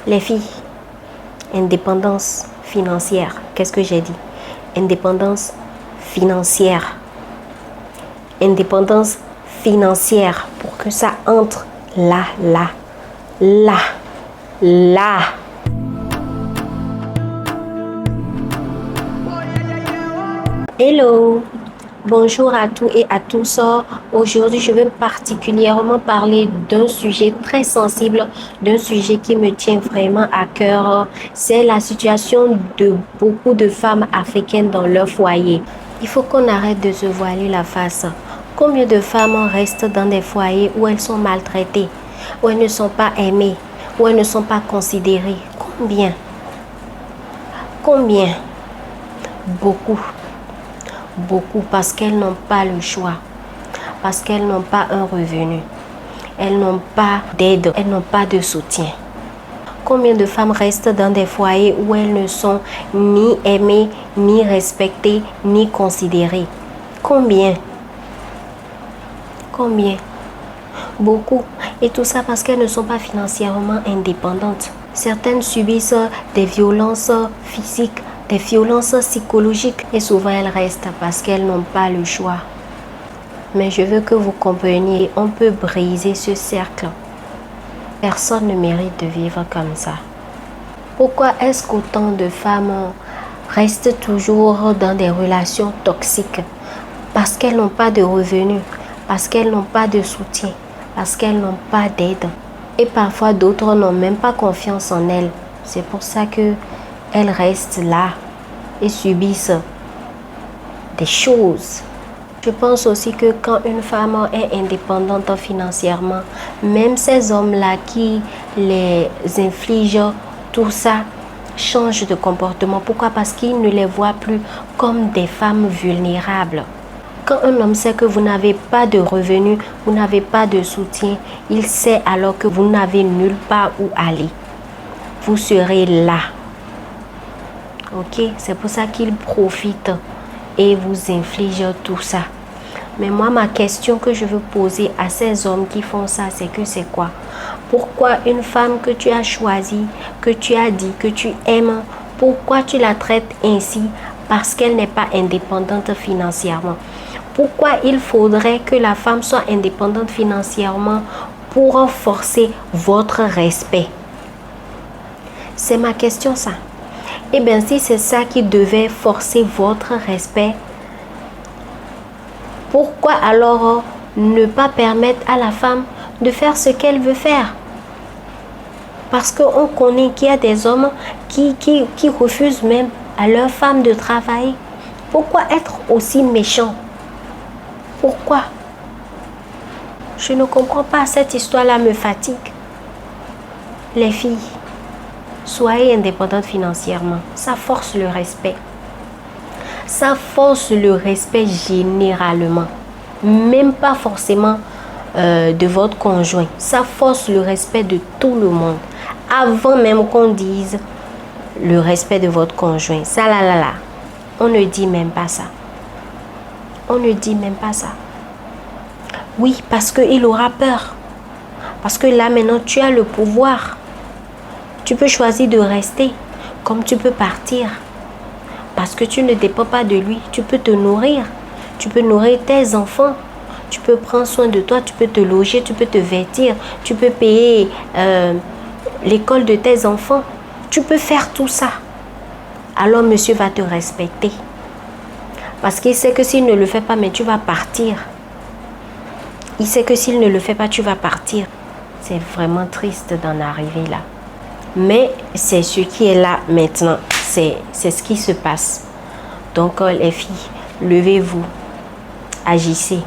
Les filles, indépendance financière. Qu'est-ce que j'ai dit? Indépendance financière. Indépendance financière pour que ça entre là. Hello, bonjour à tous et à tous. Aujourd'hui, je vais particulièrement parler d'un sujet très sensible, d'un sujet qui me tient vraiment à cœur. C'est la situation de beaucoup de femmes africaines dans leur foyer. Il faut qu'on arrête de se voiler la face. Combien de femmes restent dans des foyers où elles sont maltraitées, où elles ne sont pas aimées, où elles ne sont pas considérées? Combien? Beaucoup parce qu'elles n'ont pas le choix, parce qu'elles n'ont pas un revenu, elles n'ont pas d'aide, elles n'ont pas de soutien. Combien de femmes restent dans des foyers où elles ne sont ni aimées, ni respectées, ni considérées? Combien? Beaucoup. Et tout ça parce qu'elles ne sont pas financièrement indépendantes. Certaines subissent des violences physiques, des violences psychologiques et souvent elles restent parce qu'elles n'ont pas le choix. Mais je veux que vous compreniez, on peut briser ce cercle. Personne ne mérite de vivre comme ça. Pourquoi est-ce qu'autant de femmes restent toujours dans des relations toxiques? Parce qu'elles n'ont pas de revenus, parce qu'elles n'ont pas de soutien, parce qu'elles n'ont pas d'aide. Et parfois d'autres n'ont même pas confiance en elles. C'est pour ça qu'elles restent là et subissent des choses. Je pense aussi que quand une femme est indépendante financièrement, même ces hommes-là qui les infligent tout ça, changent de comportement. Pourquoi? Parce qu'ils ne les voient plus comme des femmes vulnérables. Quand un homme sait que vous n'avez pas de revenus, vous n'avez pas de soutien, il sait alors que vous n'avez nulle part où aller. Vous serez là. Ok? C'est pour ça qu'il profite et vous inflige tout ça. Mais moi, ma question que je veux poser à ces hommes qui font ça, c'est quoi? Pourquoi une femme que tu as choisie, que tu as dit, que tu aimes, pourquoi tu la traites ainsi? Parce qu'elle n'est pas indépendante financièrement. Pourquoi il faudrait que la femme soit indépendante financièrement pour forcer votre respect? C'est ma question ça. Eh bien, si c'est ça qui devait forcer votre respect, pourquoi alors ne pas permettre à la femme de faire ce qu'elle veut faire? Parce qu'on connaît qu'il y a des hommes qui refusent même à leur femme de travailler. Pourquoi être aussi méchant? Pourquoi? Je ne comprends pas, cette histoire-là me fatigue. Les filles, soyez indépendantes financièrement. Ça force le respect. Ça force le respect généralement. Même pas forcément de votre conjoint. Ça force le respect de tout le monde. Avant même qu'on dise le respect de votre conjoint. Ça là. On ne dit même pas ça. On ne dit même pas ça. Oui, parce qu'il aura peur. Parce que là, maintenant, tu as le pouvoir. Tu peux choisir de rester, comme tu peux partir. Parce que tu ne dépends pas de lui. Tu peux te nourrir. Tu peux nourrir tes enfants. Tu peux prendre soin de toi. Tu peux te loger. Tu peux te vêtir. Tu peux payer l'école de tes enfants. Tu peux faire tout ça. Alors, monsieur va te respecter. Parce qu'il sait que s'il ne le fait pas, mais tu vas partir. Il sait que s'il ne le fait pas, tu vas partir. C'est vraiment triste d'en arriver là. Mais c'est ce qui est là maintenant. C'est ce qui se passe. Donc les filles, levez-vous. Agissez.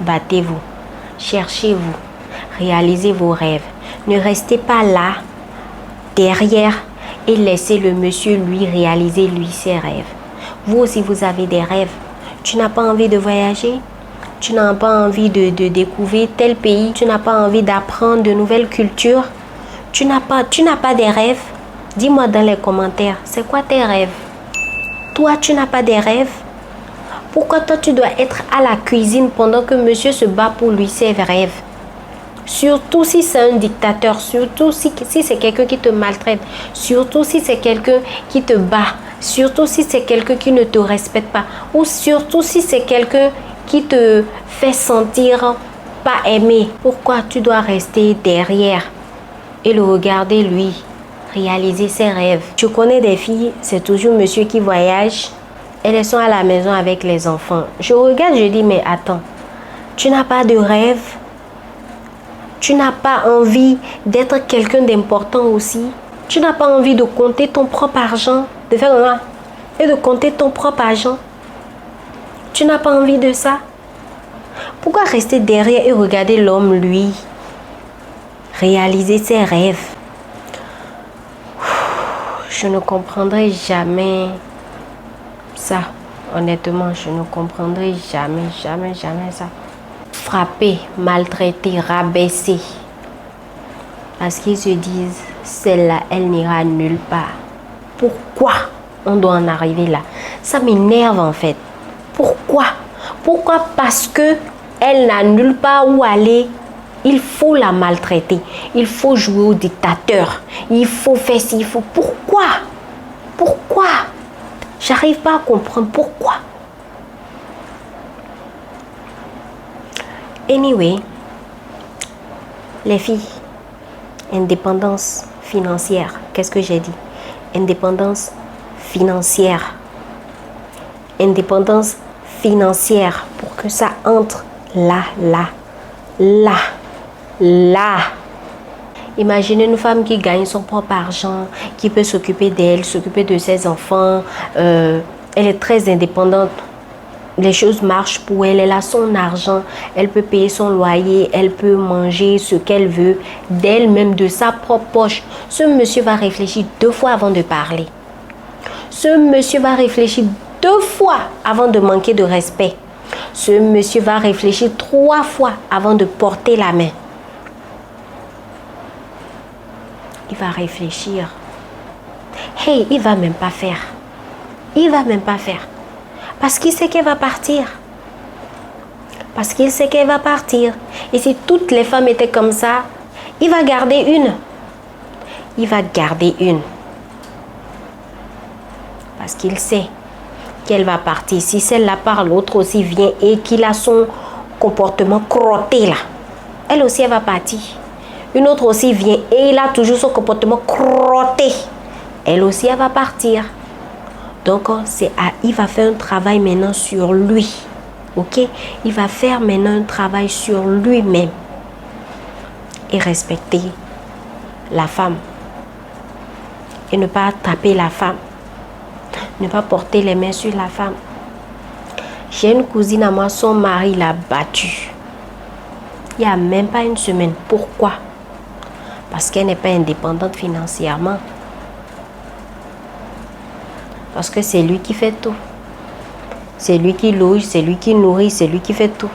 Battez-vous. Cherchez-vous. Réalisez vos rêves. Ne restez pas là, derrière, et laissez le monsieur lui réaliser lui ses rêves. Vous aussi, vous avez des rêves. Tu n'as pas envie de voyager? Tu n'as pas envie de découvrir tel pays? Tu n'as pas envie d'apprendre de nouvelles cultures? Tu n'as pas des rêves? Dis-moi dans les commentaires, c'est quoi tes rêves? Toi, tu n'as pas des rêves? Pourquoi toi, tu dois être à la cuisine pendant que monsieur se bat pour lui ses rêves? Surtout si c'est un dictateur, surtout si c'est quelqu'un qui te maltraite, surtout si c'est quelqu'un qui te bat, surtout si c'est quelqu'un qui ne te respecte pas, ou surtout si c'est quelqu'un qui te fait sentir pas aimé. Pourquoi tu dois rester derrière et le regarder lui réaliser ses rêves? Je connais des filles, c'est toujours monsieur qui voyage. Elles sont à la maison avec les enfants. Je regarde, je dis, mais attends, tu n'as pas de rêve? Tu n'as pas envie d'être quelqu'un d'important aussi? Tu n'as pas envie de compter ton propre argent? De faire ça et de compter ton propre argent? Tu n'as pas envie de ça? Pourquoi rester derrière et regarder l'homme, lui, réaliser ses rêves? Je ne comprendrai jamais ça. Honnêtement, je ne comprendrai jamais ça. Frapper, maltraiter, rabaisser. Parce qu'ils se disent, celle-là, elle n'ira nulle part. Pourquoi on doit en arriver là? Ça m'énerve en fait. Pourquoi? Pourquoi? Parce que elle n'a nulle part où aller. Il faut la maltraiter. Il faut jouer au dictateur. Il faut faire ci, il faut... Pourquoi? Pourquoi? J'arrive pas à comprendre pourquoi. Anyway, les filles, indépendance financière. Qu'est-ce que j'ai dit? Indépendance financière. Indépendance financière pour que ça entre là. Imaginez une femme qui gagne son propre argent, qui peut s'occuper d'elle, s'occuper de ses enfants. Elle est très indépendante. Les choses marchent pour elle. Elle a son argent. Elle peut payer son loyer. Elle peut manger ce qu'elle veut d'elle-même, de sa propre poche. Ce monsieur va réfléchir 2 fois avant de parler. Ce monsieur va réfléchir 2 fois avant de manquer de respect. Ce monsieur va réfléchir 3 fois avant de porter la main. Il va réfléchir. Hey, il va même pas faire. Il va même pas faire. Parce qu'il sait qu'elle va partir. Parce qu'il sait qu'elle va partir. Et si toutes les femmes étaient comme ça, il va garder une. Il va garder une. Parce qu'il sait qu'elle va partir. Si celle-là part, l'autre aussi vient et qu'il a son comportement crotté là. Elle aussi, elle va partir. Une autre aussi vient et il a toujours son comportement crotté. Elle aussi, elle va partir. Donc, il va faire un travail maintenant sur lui. Ok? Il va faire maintenant un travail sur lui-même. Et respecter la femme. Et ne pas taper la femme. Ne pas porter les mains sur la femme. J'ai une cousine à moi, son mari l'a battue. Il n'y a même pas une semaine. Pourquoi? Parce qu'elle n'est pas indépendante financièrement. Parce que c'est lui qui fait tout. C'est lui qui loge, c'est lui qui nourrit, c'est lui qui fait tout.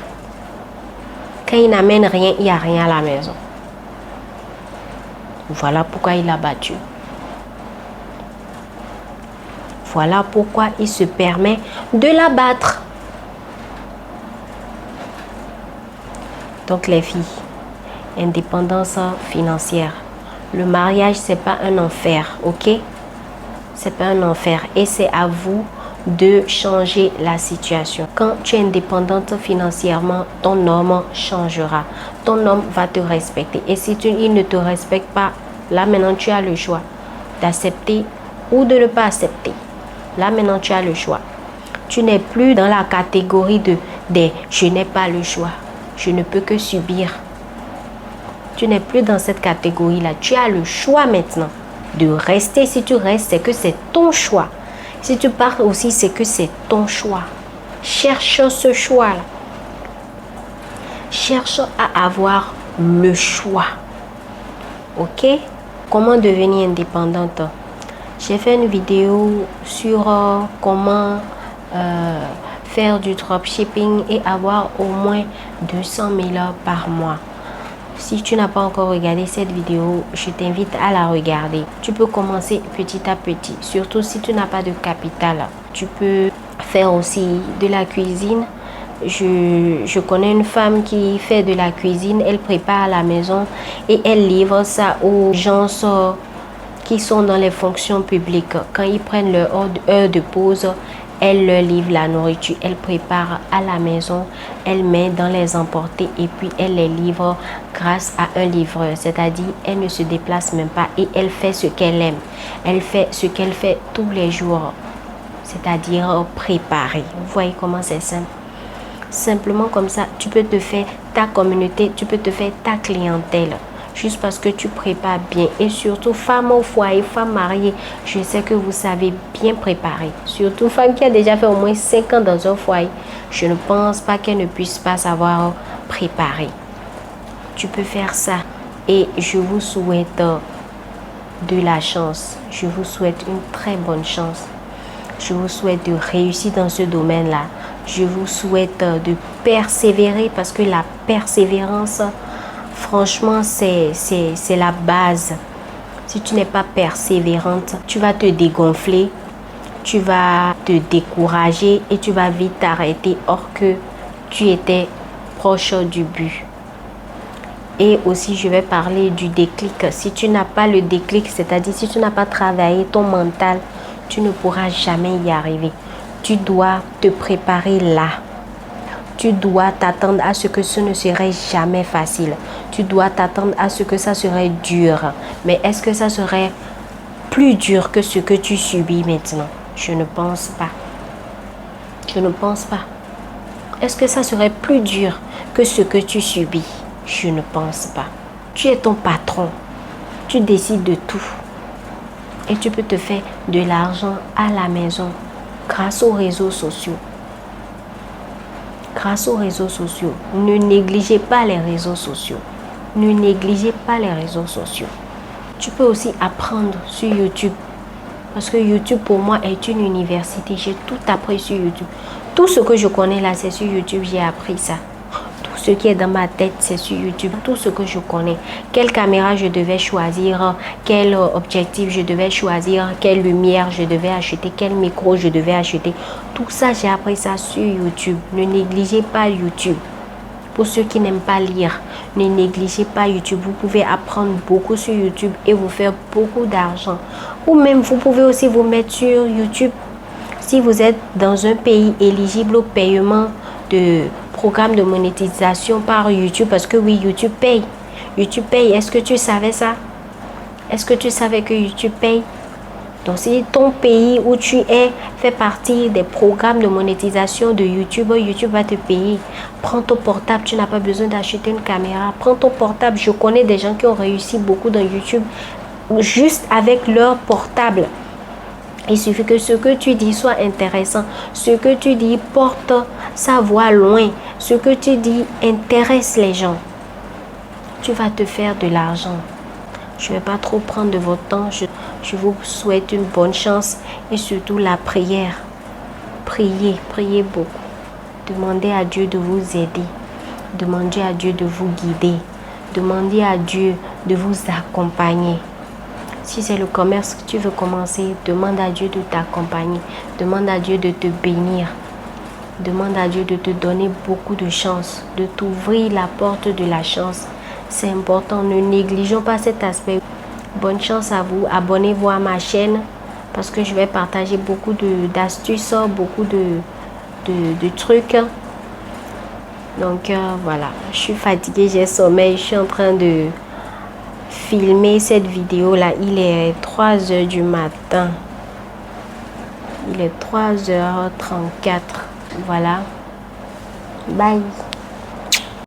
Quand il n'amène rien, il n'y a rien à la maison. Voilà pourquoi il l'a battue. Voilà pourquoi il se permet de la battre. Donc les filles, indépendance financière. Le mariage, c'est pas un enfer, ok? C'est pas un enfer et c'est à vous de changer la situation. Quand tu es indépendante financièrement, ton homme changera. Ton homme va te respecter. Et si il ne te respecte pas, là maintenant tu as le choix d'accepter ou de ne pas accepter. Là maintenant tu as le choix. Tu n'es plus dans la catégorie des je n'ai pas le choix. Je ne peux que subir. Tu n'es plus dans cette catégorie-là. Tu as le choix maintenant de rester. Si tu restes, c'est que c'est ton choix. Si tu pars aussi, c'est que c'est ton choix. Cherche ce choix-là. Cherche à avoir le choix. Ok? Comment devenir indépendante? J'ai fait une vidéo sur comment faire du dropshipping et avoir au moins 200 000 par mois. Si tu n'as pas encore regardé cette vidéo, je t'invite à la regarder. Tu peux commencer petit à petit, surtout si tu n'as pas de capital. Tu peux faire aussi de la cuisine, Je connais une femme qui fait de la cuisine, elle prépare à la maison et elle livre ça aux gens qui sont dans les fonctions publiques. Quand ils prennent leur heure de pause, elle leur livre la nourriture, elle prépare à la maison, elle met dans les emportés et puis elle les livre grâce à un livreur. C'est-à-dire, elle ne se déplace même pas et elle fait ce qu'elle aime. Elle fait ce qu'elle fait tous les jours, c'est-à-dire préparer. Vous voyez comment c'est simple? Simplement comme ça, tu peux te faire ta communauté, tu peux te faire ta clientèle. Juste parce que tu prépares bien. Et surtout, femme au foyer, femme mariée, je sais que vous savez bien préparer. Surtout, femme qui a déjà fait au moins 5 ans dans un foyer, je ne pense pas qu'elle ne puisse pas savoir préparer. Tu peux faire ça. Et je vous souhaite de la chance. Je vous souhaite une très bonne chance. Je vous souhaite de réussir dans ce domaine-là. Je vous souhaite de persévérer parce que la persévérance, franchement, c'est la base. Si tu n'es pas persévérante, tu vas te dégonfler, tu vas te décourager et tu vas vite t'arrêter or que tu étais proche du but. Et aussi, je vais parler du déclic. Si tu n'as pas le déclic, c'est-à-dire si tu n'as pas travaillé ton mental, tu ne pourras jamais y arriver. Tu dois te préparer là. Tu dois t'attendre à ce que ce ne serait jamais facile. Tu dois t'attendre à ce que ça serait dur. Mais est-ce que ça serait plus dur que ce que tu subis maintenant? Je ne pense pas. Je ne pense pas. Est-ce que ça serait plus dur que ce que tu subis? Je ne pense pas. Tu es ton patron. Tu décides de tout. Et tu peux te faire de l'argent à la maison grâce aux réseaux sociaux. Grâce aux réseaux sociaux. Ne négligez pas les réseaux sociaux. Ne négligez pas les réseaux sociaux. Tu peux aussi apprendre sur YouTube. Parce que YouTube pour moi est une université. J'ai tout appris sur YouTube. Tout ce que je connais là, c'est sur YouTube. J'ai appris ça. Ce qui est dans ma tête, c'est sur YouTube. Tout ce que je connais. Quelle caméra je devais choisir, quel objectif je devais choisir, quelle lumière je devais acheter, quel micro je devais acheter. Tout ça, j'ai appris ça sur YouTube. Ne négligez pas YouTube. Pour ceux qui n'aiment pas lire, ne négligez pas YouTube. Vous pouvez apprendre beaucoup sur YouTube et vous faire beaucoup d'argent. Ou même, vous pouvez aussi vous mettre sur YouTube. Si vous êtes dans un pays éligible au paiement de programme de monétisation par YouTube, parce que oui, YouTube paye. YouTube paye. Est-ce que tu savais ça? Est-ce que tu savais que YouTube paye? Donc, si ton pays où tu es fait partie des programmes de monétisation de YouTube, YouTube va te payer. Prends ton portable, tu n'as pas besoin d'acheter une caméra. Prends ton portable. Je connais des gens qui ont réussi beaucoup dans YouTube juste avec leur portable. Il suffit que ce que tu dis soit intéressant. Ce que tu dis porte sa voix loin. Ce que tu dis intéresse les gens. Tu vas te faire de l'argent. Je ne vais pas trop prendre de votre temps. Je vous souhaite une bonne chance et surtout la prière. Priez, priez beaucoup. Demandez à Dieu de vous aider. Demandez à Dieu de vous guider. Demandez à Dieu de vous accompagner. Si c'est le commerce que tu veux commencer, demande à Dieu de t'accompagner. Demande à Dieu de te bénir. Demande à Dieu de te donner beaucoup de chance, de t'ouvrir la porte de la chance. C'est important, ne négligeons pas cet aspect. Bonne chance à vous. Abonnez-vous à ma chaîne parce que je vais partager beaucoup d'astuces, beaucoup de trucs. Donc voilà, je suis fatiguée, j'ai sommeil, je suis en train de filmer cette vidéo là. Il est 3h du matin. Il est 3h34. Voilà. Bye.